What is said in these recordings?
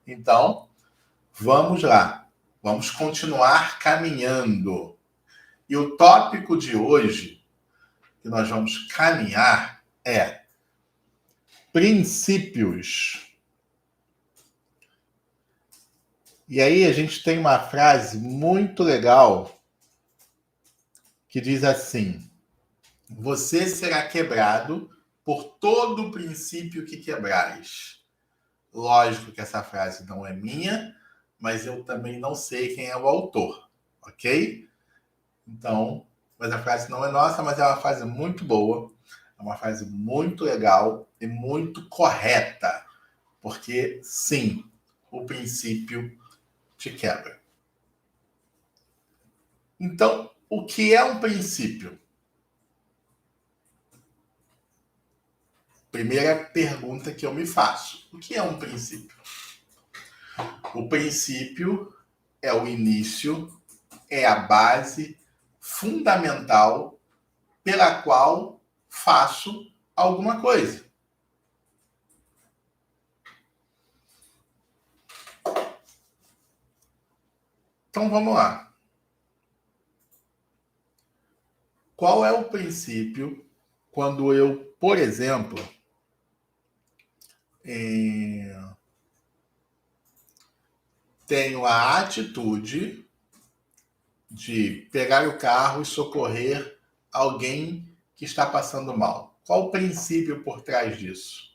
Então, vamos lá. Vamos continuar caminhando. E o tópico de hoje que nós vamos caminhar é princípios. E aí a gente tem uma frase muito legal que diz assim: você será quebrado por todo princípio que quebrais. Lógico que essa frase não é minha, mas eu também não sei quem é o autor, ok? Então, mas a frase não é nossa, mas é uma frase muito boa, é uma frase muito legal e muito correta, porque sim, o princípio te quebra. Então, o que é um princípio? Primeira pergunta que eu me faço: o que é um princípio? O princípio é o início, é a base fundamental pela qual faço alguma coisa. Então vamos lá. Qual é o princípio quando eu, por exemplo, tenho a atitude de pegar o carro e socorrer alguém que está passando mal? Qual o princípio por trás disso?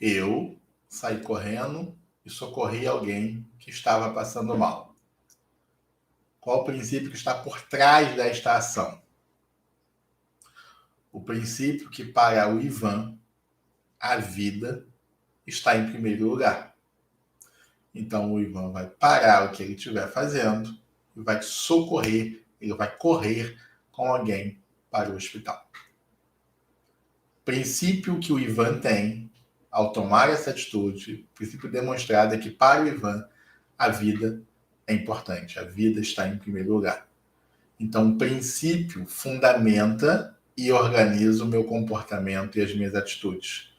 Eu saí correndo e socorri alguém que estava passando mal. Qual o princípio que está por trás desta ação? O princípio que para o Ivan, a vida está em primeiro lugar. Então o Ivan vai parar o que ele estiver fazendo e vai socorrer, ele vai correr com alguém para o hospital. Princípio que o Ivan tem ao tomar essa atitude, princípio demonstrado é que para o Ivan a vida é importante, a vida está em primeiro lugar. Então o princípio fundamenta e organiza o meu comportamento e as minhas atitudes.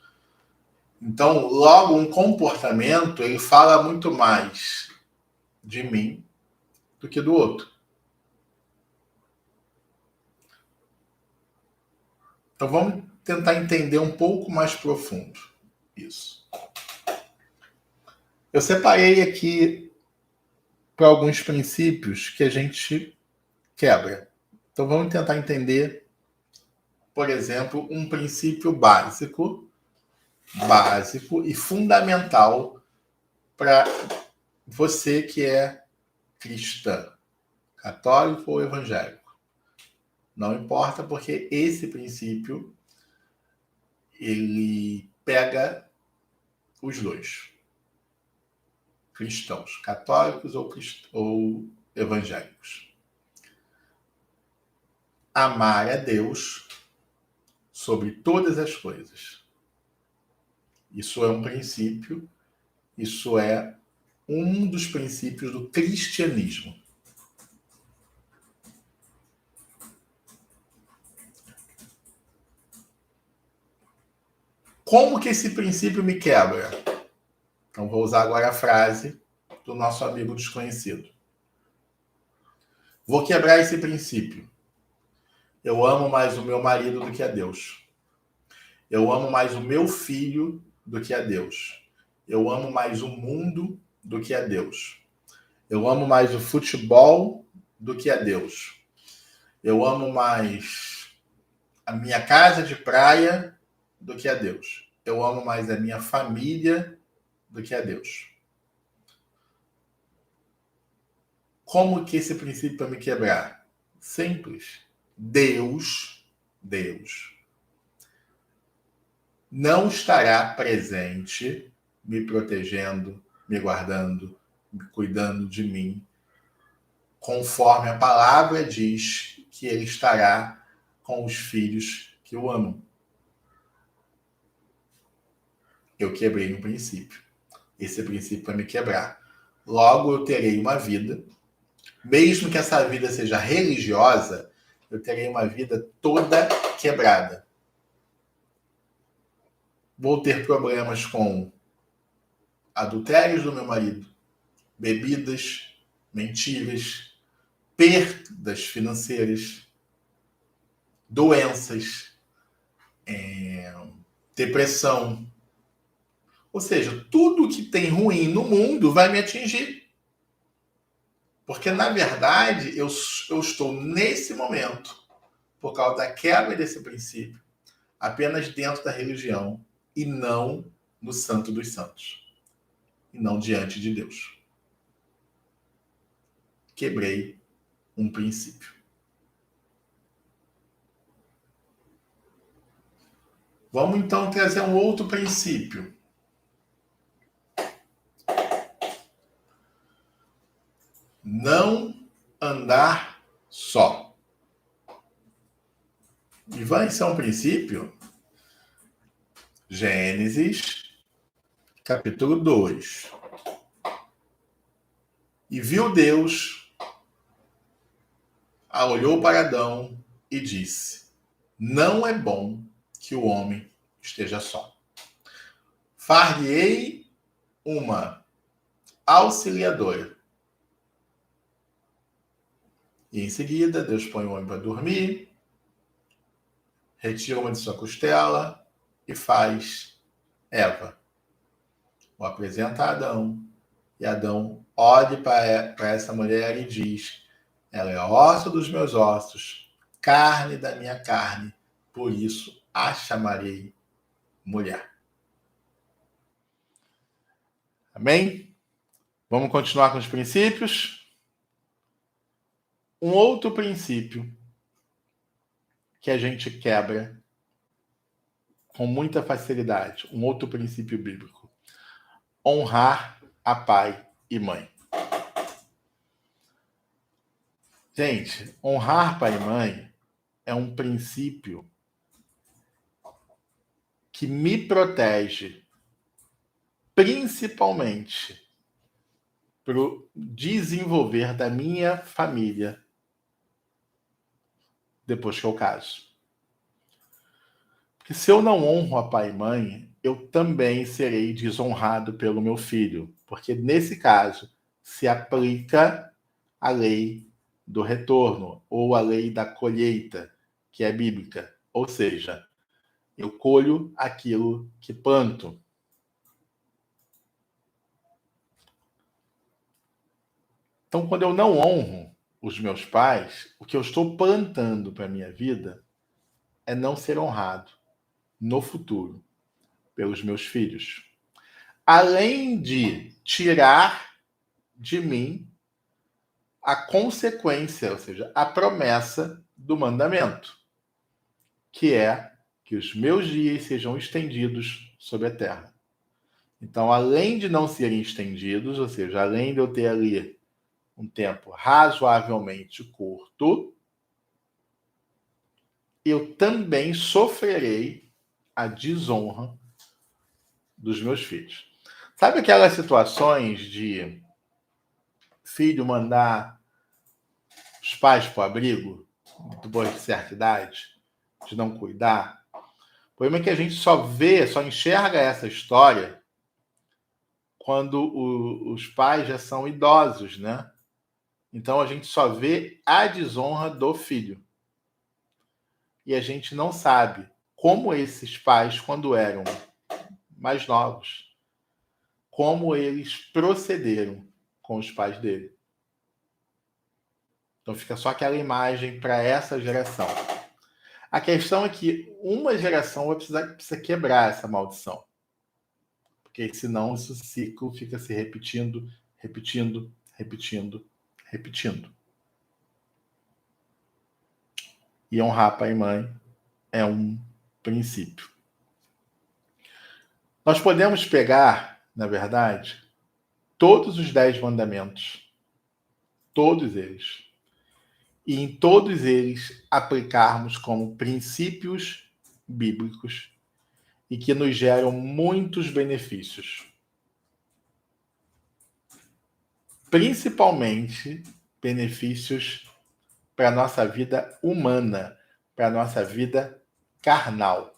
Então, logo, um comportamento, ele fala muito mais de mim do que do outro. Então, vamos tentar entender um pouco mais profundo isso. Eu separei aqui para alguns princípios que a gente quebra. Então, vamos tentar entender, por exemplo, um princípio básico e fundamental para você que é cristã, católico ou evangélico. Não importa, porque esse princípio ele pega os dois. Cristãos, católicos ou evangélicos. Amar a Deus sobre todas as coisas. Isso é um princípio, isso é um dos princípios do cristianismo. Como que esse princípio me quebra? Então vou usar agora a frase do nosso amigo desconhecido. Vou quebrar esse princípio. Eu amo mais o meu marido do que a Deus. Eu amo mais o meu filho do que a Deus. Eu amo mais o mundo do que a Deus. Eu amo mais o futebol do que a Deus. Eu amo mais a minha casa de praia do que a Deus. Eu amo mais a minha família do que a Deus. Como que esse princípio vai me quebrar? Simples. Deus não estará presente, me protegendo, me guardando, me cuidando de mim, conforme a palavra diz que ele estará com os filhos que o amam. Eu quebrei um princípio. Esse princípio vai me quebrar. Logo, eu terei uma vida, mesmo que essa vida seja religiosa, eu terei uma vida toda quebrada. vou ter problemas com adultérios do meu marido, bebidas, mentiras, perdas financeiras, doenças, depressão. Ou seja, tudo que tem ruim no mundo vai me atingir. Porque, na verdade, eu estou nesse momento, por causa da quebra desse princípio, apenas dentro da religião e não no Santo dos Santos. E não diante de Deus. Quebrei um princípio. Vamos então trazer um outro princípio. Não andar só. E vai ser um princípio? Gênesis, capítulo 2. E viu Deus, olhou para Adão e disse: não é bom que o homem esteja só. Far-lhe-ei uma auxiliadora. E em seguida, Deus põe o homem para dormir, retira uma de sua costela e faz Eva. O apresenta a Adão. E Adão olha para essa mulher e diz: ela é osso dos meus ossos, carne da minha carne, por isso a chamarei mulher. Amém? Vamos continuar com os princípios. Um outro princípio que a gente quebra com muita facilidade, um outro princípio bíblico: honrar a pai e mãe. Gente, honrar pai e mãe é um princípio que me protege principalmente para o desenvolver da minha família depois que eu caso. Porque se eu não honro a pai e mãe, eu também serei desonrado pelo meu filho. Porque nesse caso se aplica a lei do retorno ou a lei da colheita, que é bíblica. Ou seja, eu colho aquilo que planto. Então, quando eu não honro os meus pais, o que eu estou plantando para a minha vida é não ser honrado no futuro pelos meus filhos. Além de tirar de mim a consequência, ou seja, a promessa do mandamento, que é que os meus dias sejam estendidos sobre a terra. Então, além de não serem estendidos, ou seja, além de eu ter ali um tempo razoavelmente curto, eu também sofrerei a desonra dos meus filhos. Sabe aquelas situações de filho mandar os pais para o abrigo, depois de certa idade, de não cuidar? O problema é que a gente só enxerga essa história quando os pais já são idosos, né? Então a gente só vê a desonra do filho. E a gente não sabe como esses pais, quando eram mais novos, como eles procederam com os pais dele. Então fica só aquela imagem para essa geração. A questão é que uma geração precisa quebrar essa maldição. Porque senão esse ciclo fica se repetindo, repetindo, repetindo, repetindo. E honrar pai e mãe é um princípio. Nós podemos pegar, na verdade, todos os 10 mandamentos, todos eles, e em todos eles aplicarmos como princípios bíblicos e que nos geram muitos benefícios. Principalmente benefícios para a nossa vida humana, para a nossa vida carnal.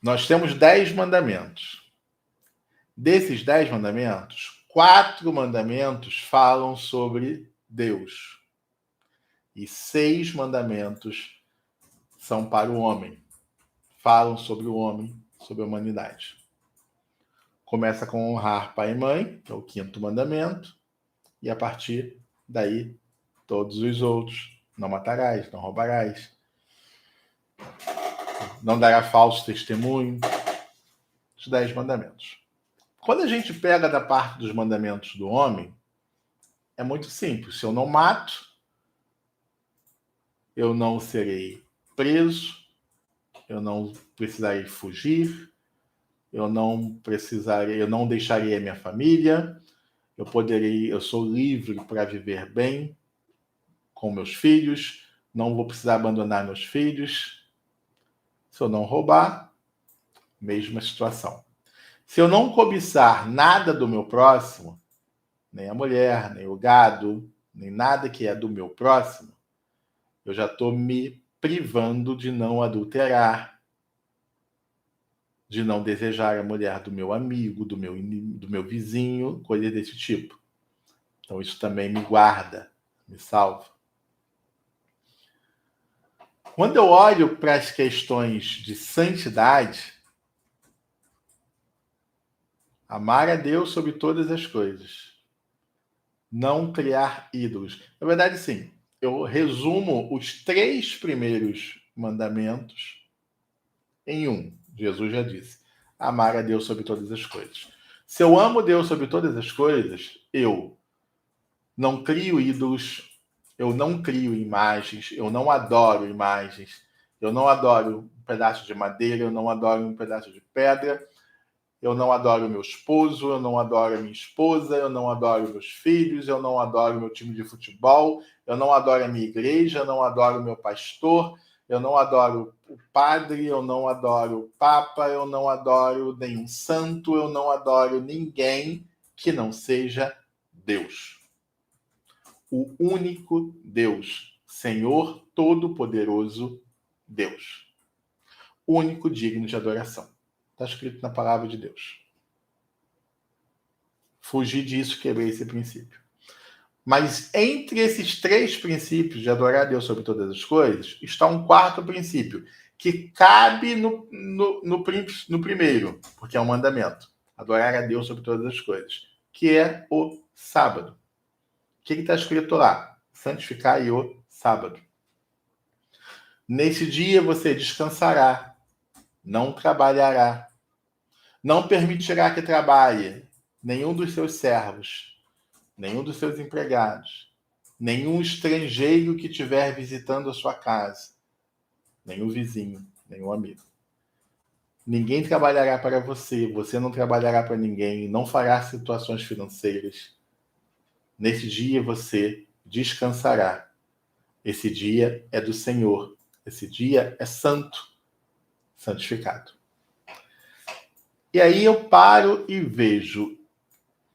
Nós temos 10 mandamentos. Desses 10 mandamentos, 4 mandamentos falam sobre Deus. E 6 mandamentos são para o homem. Falam sobre o homem, sobre a humanidade. Começa com honrar pai e mãe, que é o 5º mandamento. E a partir daí, todos os outros. Não matarás, não roubarás. Não dará falso testemunho. Os 10 mandamentos. Quando a gente pega da parte dos mandamentos do homem, é muito simples. Se eu não mato, eu não serei preso, eu não precisarei fugir, eu não deixarei a minha família, eu sou livre para viver bem com meus filhos, não vou precisar abandonar meus filhos. Se eu não roubar, mesma situação. Se eu não cobiçar nada do meu próximo, nem a mulher, nem o gado, nem nada que é do meu próximo, eu já estou me privando de não adulterar, de não desejar a mulher do meu amigo, do meu vizinho, coisas desse tipo. Então isso também me guarda, me salva. Quando eu olho para as questões de santidade, amar a Deus sobre todas as coisas, não criar ídolos. Na verdade, sim, eu resumo os 3 primeiros mandamentos em um. Jesus já disse: amar a Deus sobre todas as coisas. Se eu amo Deus sobre todas as coisas, eu não crio ídolos, eu não crio imagens, eu não adoro imagens, eu não adoro um pedaço de madeira, eu não adoro um pedaço de pedra, eu não adoro meu esposo, eu não adoro minha esposa, eu não adoro meus filhos, eu não adoro meu time de futebol, eu não adoro a minha igreja, eu não adoro meu pastor, eu não adoro o padre, eu não adoro o papa, eu não adoro nenhum santo, eu não adoro ninguém que não seja Deus. O único Deus, Senhor Todo-Poderoso Deus. Único digno de adoração. Está escrito na palavra de Deus. Fugir disso, quebrar esse princípio. Mas entre esses 3 princípios de adorar a Deus sobre todas as coisas, está um 4º princípio, que cabe no primeiro, porque é um mandamento. Adorar a Deus sobre todas as coisas, que é o sábado. O que está escrito lá? Santificai o sábado. Nesse dia você descansará, não trabalhará, não permitirá que trabalhe nenhum dos seus servos, nenhum dos seus empregados, nenhum estrangeiro que estiver visitando a sua casa, nenhum vizinho, nenhum amigo. Ninguém trabalhará para você, você não trabalhará para ninguém, não fará situações financeiras. Nesse dia você descansará. Esse dia é do Senhor. Esse dia é santo, santificado. E aí eu paro e vejo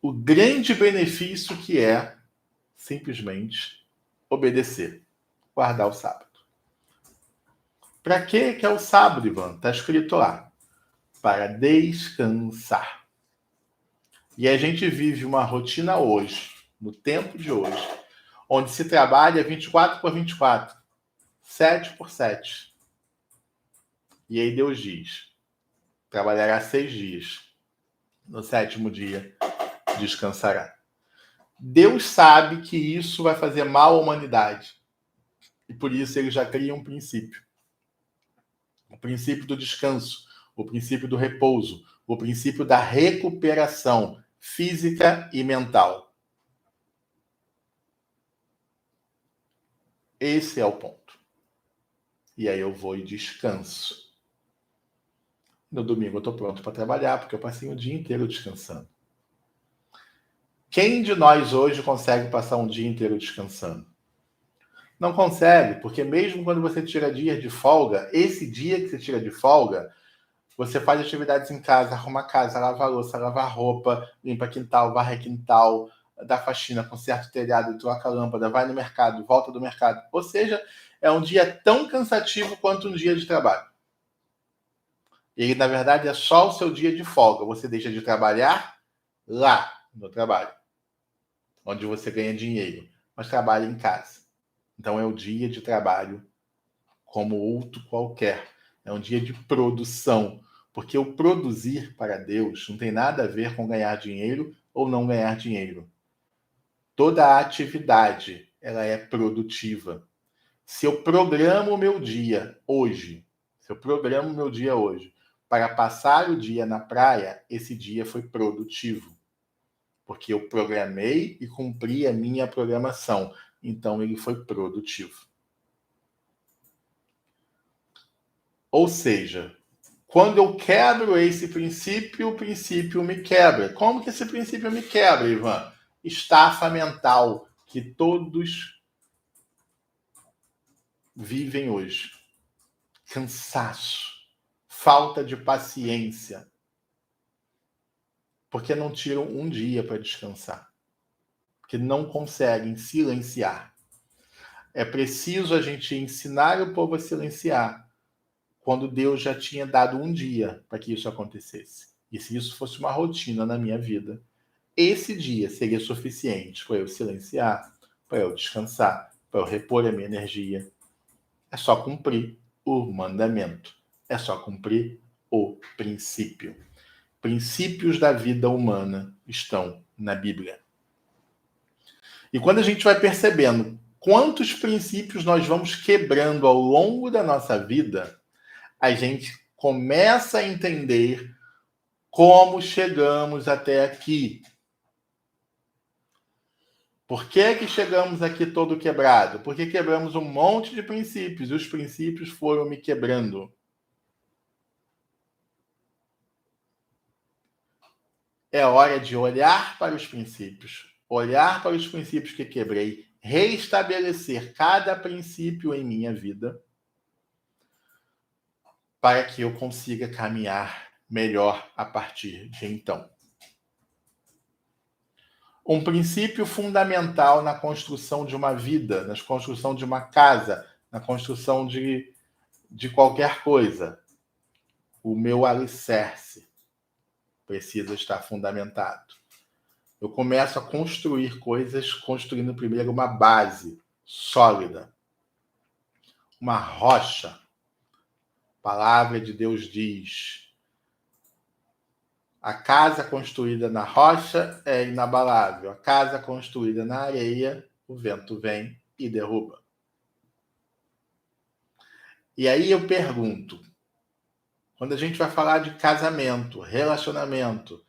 o grande benefício que é simplesmente obedecer, guardar o sábado. Para que é o sábado, Ivan? Está escrito lá. Para descansar. E a gente vive uma rotina hoje, no tempo de hoje, onde se trabalha 24/24, 7/7. E aí Deus diz: trabalhará 6 dias. No 7º dia, descansará. Deus sabe que isso vai fazer mal à humanidade. E por isso ele já cria um princípio. O princípio do descanso, o princípio do repouso, o princípio da recuperação física e mental. Esse é o ponto. E aí eu vou e descanso. No domingo eu estou pronto para trabalhar, porque eu passei o dia inteiro descansando. Quem de nós hoje consegue passar um dia inteiro descansando? Não consegue, porque mesmo quando você tira dia de folga, esse dia que você tira de folga, você faz atividades em casa, arruma a casa, lava a louça, lava a roupa, limpa quintal, varre quintal, dá faxina, conserta o telhado, troca a lâmpada, vai no mercado, volta do mercado. Ou seja, é um dia tão cansativo quanto um dia de trabalho. Ele, na verdade, é só o seu dia de folga. Você deixa de trabalhar lá no trabalho, onde você ganha dinheiro, mas trabalha em casa. Então é o dia de trabalho como outro qualquer. É um dia de produção, porque o produzir para Deus não tem nada a ver com ganhar dinheiro ou não ganhar dinheiro. Toda a atividade, ela é produtiva. Se eu programo o meu dia hoje, para passar o dia na praia, esse dia foi produtivo, porque eu programei e cumpri a minha programação. Então ele foi produtivo. Ou seja, quando eu quebro esse princípio, o princípio me quebra. Como que esse princípio me quebra, Ivan? Estafa mental que todos vivem hoje. Cansaço, falta de paciência, porque não tiram um dia para descansar, porque não conseguem silenciar. É preciso a gente ensinar o povo a silenciar, quando Deus já tinha dado um dia para que isso acontecesse. E se isso fosse uma rotina na minha vida, esse dia seria suficiente para eu silenciar, para eu descansar, para eu repor a minha energia. É só cumprir o mandamento. É só cumprir o princípio. Princípios da vida humana estão na Bíblia. E quando a gente vai percebendo quantos princípios nós vamos quebrando ao longo da nossa vida, a gente começa a entender como chegamos até aqui. Por que chegamos aqui todo quebrado? Porque quebramos um monte de princípios e os princípios foram me quebrando. É hora de olhar para os princípios que quebrei, reestabelecer cada princípio em minha vida para que eu consiga caminhar melhor a partir de então. Um princípio fundamental na construção de uma vida, na construção de uma casa, na construção de qualquer coisa. O meu alicerce precisa estar fundamentado. Eu começo a construir coisas construindo primeiro uma base sólida, uma rocha. A palavra de Deus diz: a casa construída na rocha é inabalável. A casa construída na areia, o vento vem e derruba. E aí eu pergunto, quando a gente vai falar de casamento, relacionamento,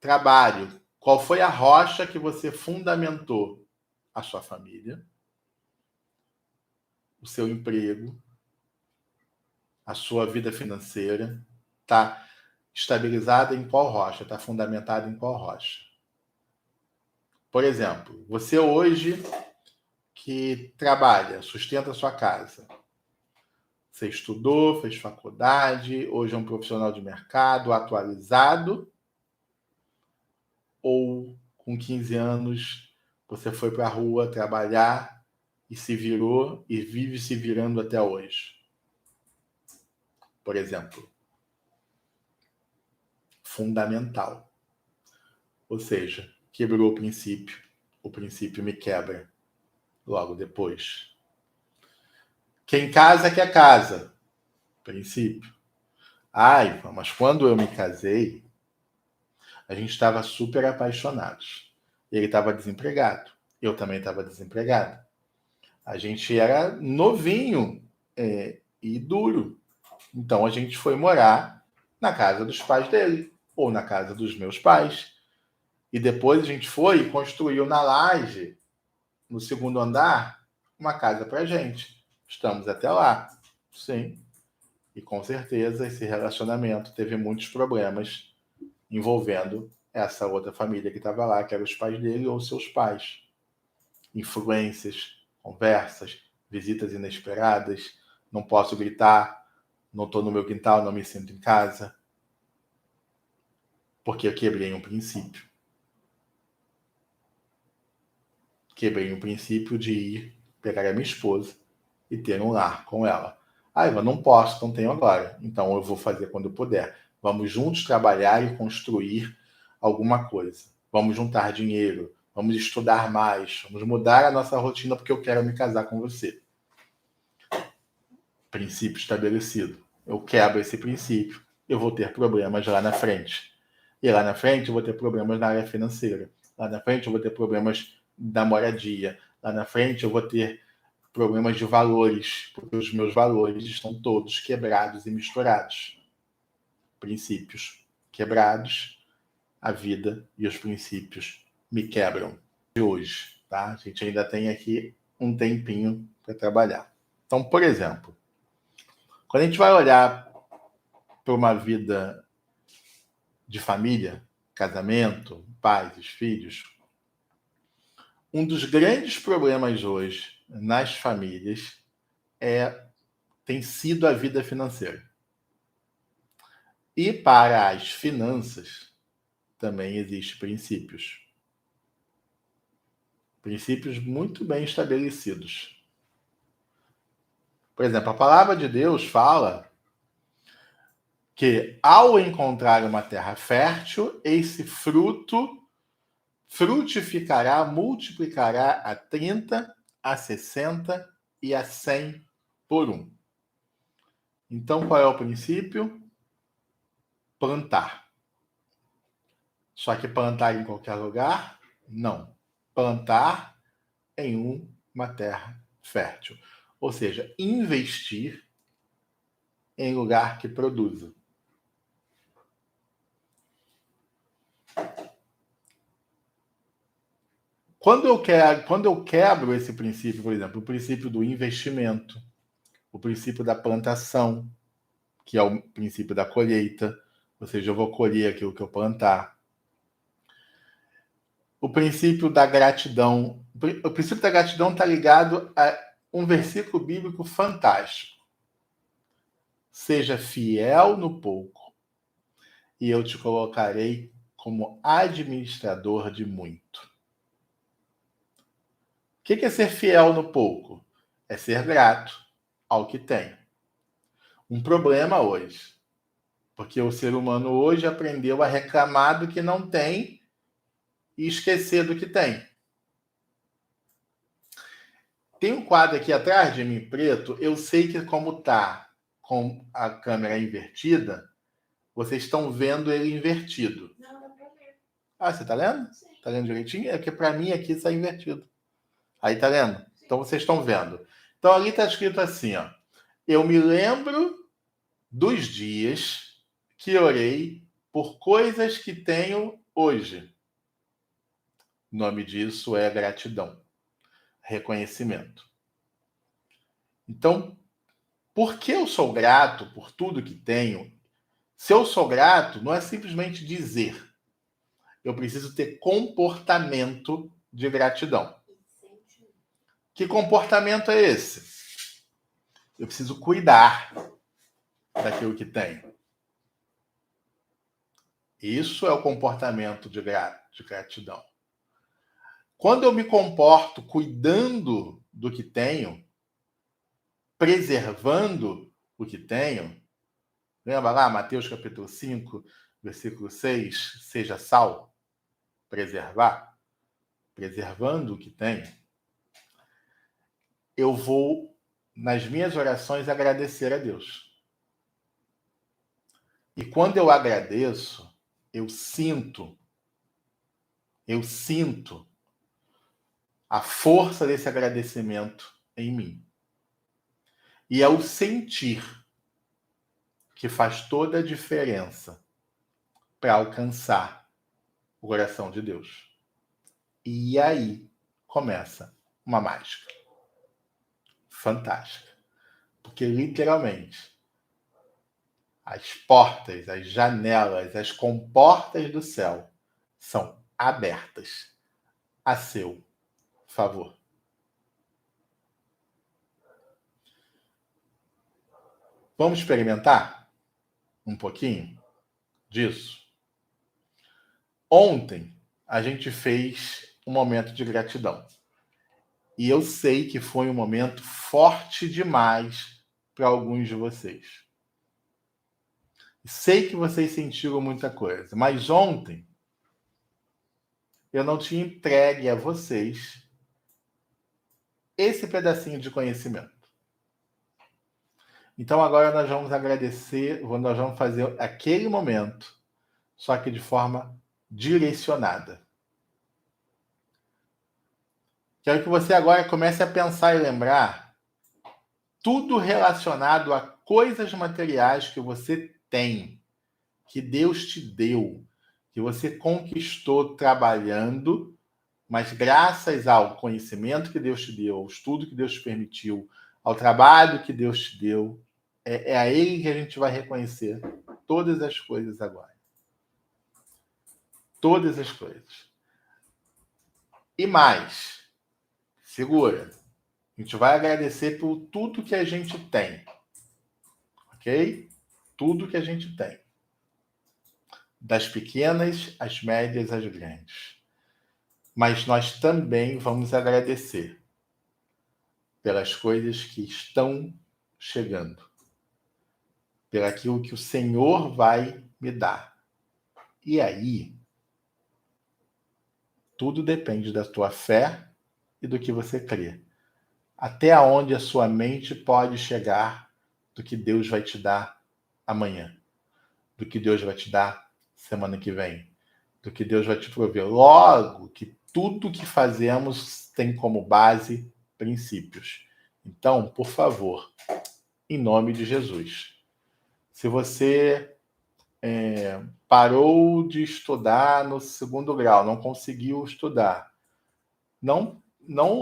trabalho, qual foi a rocha que você fundamentou? A sua família, o seu emprego, a sua vida financeira, está estabilizada em qual rocha? Está fundamentada em qual rocha? Por exemplo, você hoje que trabalha, sustenta a sua casa, você estudou, fez faculdade, hoje é um profissional de mercado atualizado, ou com 15 anos você foi para a rua trabalhar e se virou e vive se virando até hoje? Por exemplo, fundamental. Ou seja, quebrou o princípio me quebra logo depois. Quem casa quer casa, princípio. Ai, mas quando eu me casei, a gente estava super apaixonados. Ele estava desempregado, eu também estava desempregado. A gente era novinho e duro. Então a gente foi morar na casa dos pais dele, ou na casa dos meus pais. E depois a gente foi e construiu na laje, no segundo andar, uma casa pra gente. Estamos até lá. Sim. E com certeza esse relacionamento teve muitos problemas envolvendo essa outra família que estava lá, que eram os pais dele ou seus pais. Influências, conversas, visitas inesperadas, não posso gritar, não estou no meu quintal, não me sinto em casa. Porque eu quebrei um princípio. Quebrei um princípio de ir pegar a minha esposa e ter um lar com ela. Ah, eu não posso, não tenho agora. Então eu vou fazer quando eu puder. Vamos juntos trabalhar e construir alguma coisa. Vamos juntar dinheiro, vamos estudar mais, vamos mudar a nossa rotina porque eu quero me casar com você. Princípio estabelecido. Eu quebro esse princípio, eu vou ter problemas lá na frente. E lá na frente eu vou ter problemas na área financeira. Lá na frente eu vou ter problemas da moradia. Lá na frente eu vou ter problemas de valores, porque os meus valores estão todos quebrados e misturados. Princípios quebrados, a vida e os princípios me quebram. De hoje, tá? A gente ainda tem aqui um tempinho para trabalhar. Então, por exemplo, quando a gente vai olhar para uma vida de família, casamento, pais, filhos, um dos grandes problemas hoje nas famílias tem sido a vida financeira. E para as finanças também existem princípios. Princípios muito bem estabelecidos. Por exemplo, a palavra de Deus fala que ao encontrar uma terra fértil, esse fruto frutificará, multiplicará a 30, a 60 e a 100 por um. Então, qual é o princípio? Plantar. Só que plantar em qualquer lugar? Não. Plantar em uma terra fértil. Ou seja, investir em lugar que produza. Quando eu quebro esse princípio, por exemplo, o princípio do investimento, o princípio da plantação, que é o princípio da colheita, ou seja, eu vou colher aquilo que eu plantar. O princípio da gratidão. O princípio da gratidão está ligado a um versículo bíblico fantástico. Seja fiel no pouco, e eu te colocarei como administrador de muito. O que é ser fiel no pouco? É ser grato ao que tem. Um problema hoje, porque o ser humano hoje aprendeu a reclamar do que não tem e esquecer do que tem. Tem um quadro aqui atrás de mim preto, eu sei que como tá com a câmera invertida, vocês estão vendo ele invertido. Não, dá pra ver. Ah, você tá lendo? Sim. Tá lendo direitinho? É porque para mim aqui está invertido. Aí tá lendo? Sim. Então vocês estão vendo. Então ali está escrito assim, ó. Eu me lembro dos dias que orei por coisas que tenho hoje. O nome disso é gratidão, reconhecimento. Então, por que eu sou grato por tudo que tenho? Se eu sou grato, não é simplesmente dizer. Eu preciso ter comportamento de gratidão. Que comportamento é esse? Eu preciso cuidar daquilo que tenho. Isso é o comportamento de gratidão. Quando eu me comporto cuidando do que tenho, preservando o que tenho, lembra lá, Mateus capítulo 5, versículo 6, seja sal, preservar, preservando o que tenho, eu vou, nas minhas orações, agradecer a Deus. E quando eu agradeço, eu sinto a força desse agradecimento em mim. E é o sentir que faz toda a diferença para alcançar o coração de Deus. E aí começa uma mágica fantástica. Porque literalmente as portas, as janelas, as comportas do céu são abertas a seu favor. Vamos experimentar um pouquinho disso? Ontem a gente fez um momento de gratidão. E eu sei que foi um momento forte demais para alguns de vocês. Sei que vocês sentiram muita coisa, mas ontem eu não tinha entregue a vocês esse pedacinho de conhecimento. Então agora nós vamos agradecer, nós vamos fazer aquele momento, só que de forma direcionada. Quero que você agora comece a pensar e lembrar tudo relacionado a coisas materiais que você tem, que Deus te deu, que você conquistou trabalhando, mas graças ao conhecimento que Deus te deu, ao estudo que Deus te permitiu, ao trabalho que Deus te deu, é a Ele que a gente vai reconhecer todas as coisas agora. Todas as coisas. E mais, segura. A gente vai agradecer por tudo que a gente tem. Ok? Tudo que a gente tem. Das pequenas, às médias, às grandes. Mas nós também vamos agradecer pelas coisas que estão chegando. Pelo aquilo que o Senhor vai me dar. E aí, tudo depende da tua fé e do que você crê. Até onde a sua mente pode chegar do que Deus vai te dar amanhã. Do que Deus vai te dar semana que vem. Do que Deus vai te prover. Logo que tudo que fazemos tem como base princípios. Então, por favor, em nome de Jesus, se você parou de estudar no segundo grau, não conseguiu estudar, não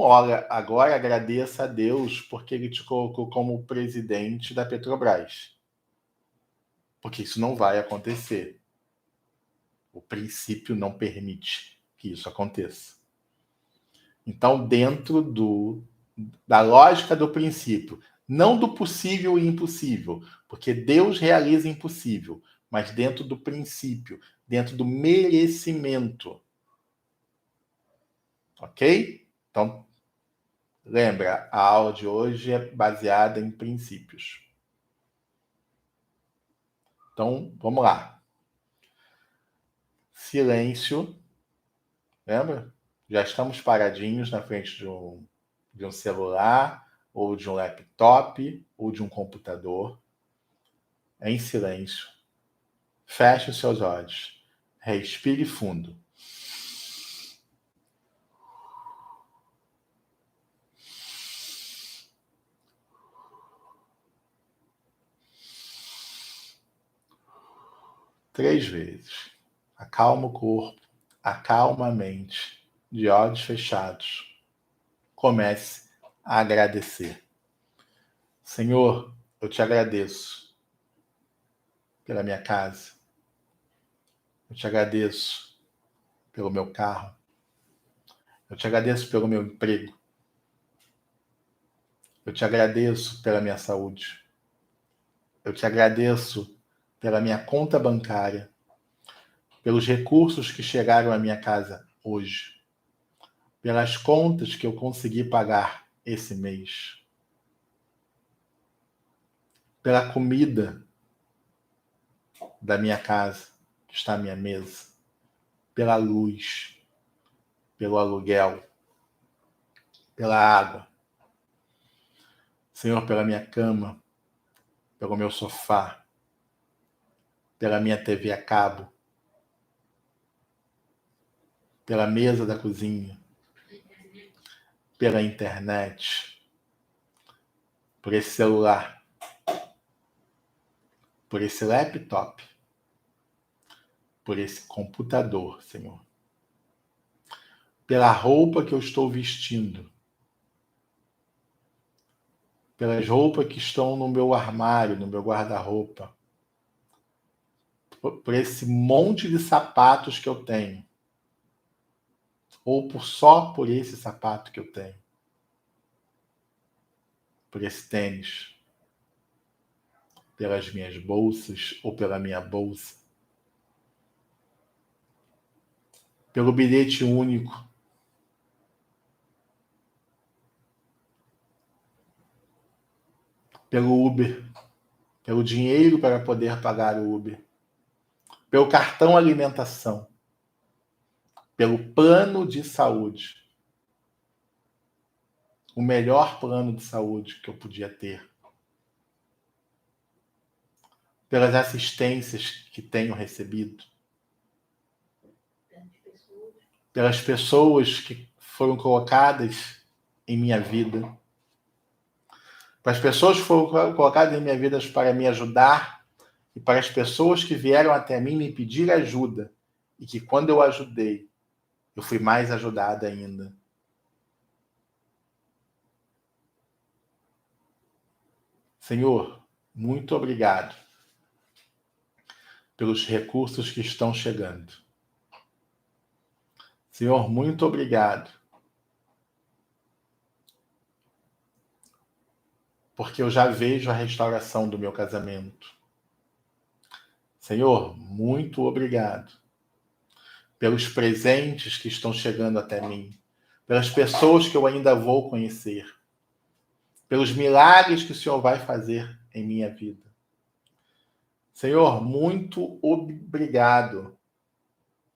ora agora, agradeça a Deus porque Ele te colocou como presidente da Petrobras. Porque isso não vai acontecer. O princípio não permite que isso aconteça. Então, dentro da lógica do princípio, não do possível e impossível, porque Deus realiza impossível, mas dentro do princípio, dentro do merecimento. Ok? Então, lembra, a aula de hoje é baseada em princípios. Então, vamos lá. Silêncio. Lembra? Já estamos paradinhos na frente de um celular, ou de um laptop, ou de um computador. Em silêncio. Feche os seus olhos. Respire fundo. Três vezes. Acalma o corpo, acalma a mente, de olhos fechados. Comece a agradecer. Senhor, eu te agradeço pela minha casa. Eu te agradeço pelo meu carro. Eu te agradeço pelo meu emprego. Eu te agradeço pela minha saúde. Eu te agradeço pela minha conta bancária, pelos recursos que chegaram à minha casa hoje, pelas contas que eu consegui pagar esse mês, pela comida da minha casa que está à minha mesa, pela luz, pelo aluguel, pela água. Senhor, pela minha cama, pelo meu sofá, pela minha TV a cabo, pela mesa da cozinha, pela internet, por esse celular, por esse laptop, por esse computador, Senhor. Pela roupa que eu estou vestindo, pelas roupas que estão no meu armário, no meu guarda-roupa, por esse monte de sapatos que eu tenho, ou só por esse sapato que eu tenho, por esse tênis, pelas minhas bolsas ou pela minha bolsa, pelo bilhete único, pelo Uber, pelo dinheiro para poder pagar o Uber, pelo cartão alimentação, pelo plano de saúde, o melhor plano de saúde que eu podia ter, pelas assistências que tenho recebido, pelas pessoas que foram colocadas em minha vida, para as pessoas que foram colocadas em minha vida para me ajudar e para as pessoas que vieram até mim me pedir ajuda e que quando eu ajudei, eu fui mais ajudada ainda. Senhor, muito obrigado pelos recursos que estão chegando. Senhor, muito obrigado, porque eu já vejo a restauração do meu casamento. Senhor, muito obrigado pelos presentes que estão chegando até mim, pelas pessoas que eu ainda vou conhecer, pelos milagres que o Senhor vai fazer em minha vida. Senhor, muito obrigado,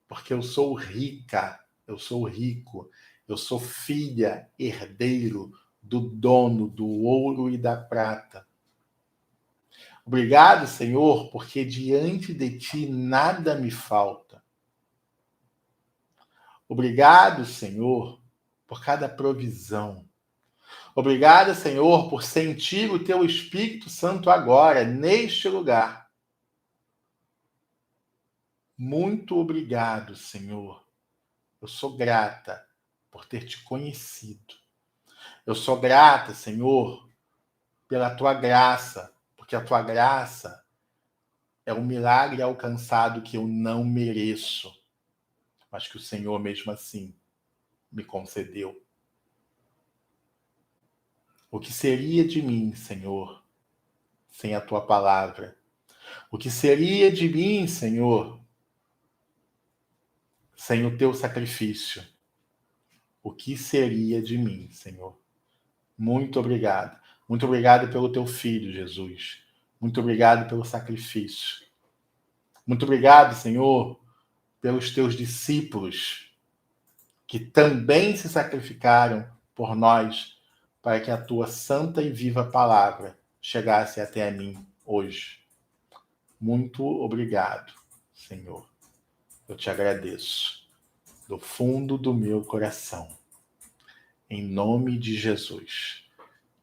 porque eu sou rica, eu sou rico, eu sou filha, herdeiro do dono do ouro e da prata. Obrigado, Senhor, porque diante de ti nada me falta. Obrigado, Senhor, por cada provisão. Obrigado, Senhor, por sentir o teu Espírito Santo agora, neste lugar. Muito obrigado, Senhor. Eu sou grata por ter te conhecido. Eu sou grata, Senhor, pela tua graça, porque a tua graça é um milagre alcançado que eu não mereço, mas que o Senhor, mesmo assim, me concedeu. O que seria de mim, Senhor, sem a tua palavra? O que seria de mim, Senhor, sem o teu sacrifício? O que seria de mim, Senhor? Muito obrigado. Muito obrigado pelo teu filho, Jesus. Muito obrigado pelo sacrifício. Muito obrigado, Senhor, pelos teus discípulos que também se sacrificaram por nós para que a tua santa e viva palavra chegasse até a mim hoje. Muito obrigado, Senhor. Eu te agradeço do fundo do meu coração. Em nome de Jesus.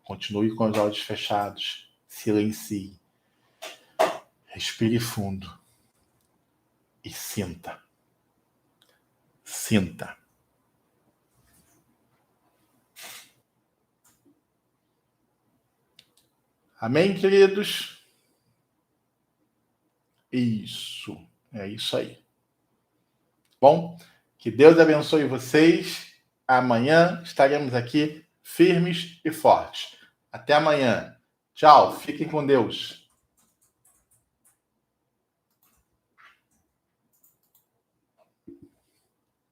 Continue com os olhos fechados. Silencie. Respire fundo. E sinta. Sinta. Amém, queridos? Isso. É isso aí. Bom, que Deus abençoe vocês. Amanhã estaremos aqui firmes e fortes. Até amanhã. Tchau. Fiquem com Deus.